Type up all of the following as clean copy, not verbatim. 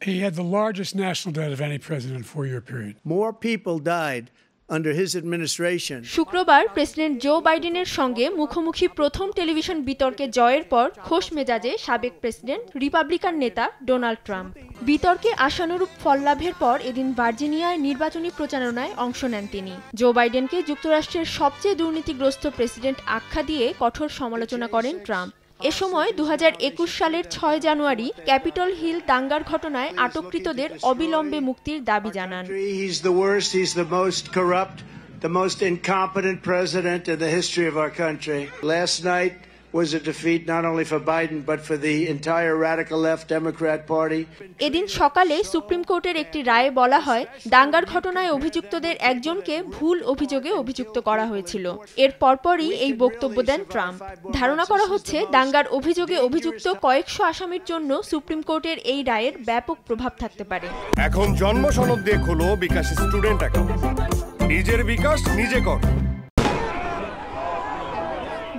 He had the largest national debt of any president in a 4-year period. More people died under his administration. শুক্রবার president Joe বাইডেনের সঙ্গে মুখোমুখি প্রথম television বিতর্কে জয়ের পর খোশ মেজাজে সাবেক প্রেসিডেন্ট রিপাবলিকান নেতা ডোনাল্ড ট্রাম্প। বিতর্কে আশানুরূপ ফল লাভের পর এদিন ভার্জিনিয়ায় নির্বাচনী প্রচারণায় অংশ নেন তিনি। জো বাইডেনকে যুক্তরাষ্ট্রের সবচেয়ে দুর্নীতিগ্রস্ত প্রেসিডেন্ট আখ্যা দিয়ে কঠোর সমালোচনা করেন ট্রাম্প। এ সময় 2021 সালের 6 জানুয়ারি ক্যাপিটল হিল দাঙ্গার ঘটনায় আটককৃতদের অবিলম্বে মুক্তির দাবি জানান। The most incompetent president in the history of our country. Last night was a defeat not only for Biden but for the entire radical left Democrat Party. এদিন সকালে সুপ্রিম কোর্টের একটি রায়ে বলা হয় দাঙ্গার ঘটনায় অভিযুক্তদের একজনকে ভুল অভিযোগে অভিযুক্ত করা হয়েছিল। এর পরপরই এই বক্তব্য দেন ট্রাম্প। ধারণা করা হচ্ছে দাঙ্গার অভিযোগে অভিযুক্ত কয়েকশো আসামির জন্য সুপ্রিম কোর্টের এই রায়ের ব্যাপক প্রভাব থাকতে পারে। এখন জন্ম সনদ দিয়ে খোলো বিকাশ স্টুডেন্ট অ্যাকাউন্ট। নিজের বিকাশ নিজে কর।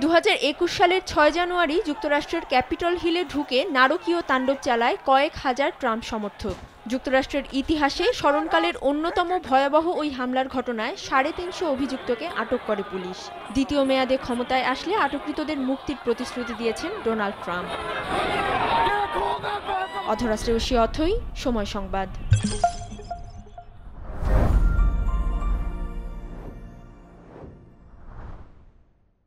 2021 সালের 6 জানুয়ারি যুক্তরাষ্ট্রের ক্যাপিটল হিলে ঢুকে নারকীয় তাণ্ডব চালায় কয়েক হাজার ট্রাম্প সমর্থক। যুক্তরাষ্ট্রের ইতিহাসে স্মরণকালের অন্যতম ভয়াবহ ওই হামলার ঘটনায় 350 অভিযুক্তকে আটক করে পুলিশ। দ্বিতীয় মেয়াদে ক্ষমতায় আসলে আটককৃতদের মুক্তির প্রতিশ্রুতি দিয়েছেন ডোনাল্ড ট্রাম্প। অধরা শ্রেয়সী অথই, সময় সংবাদ।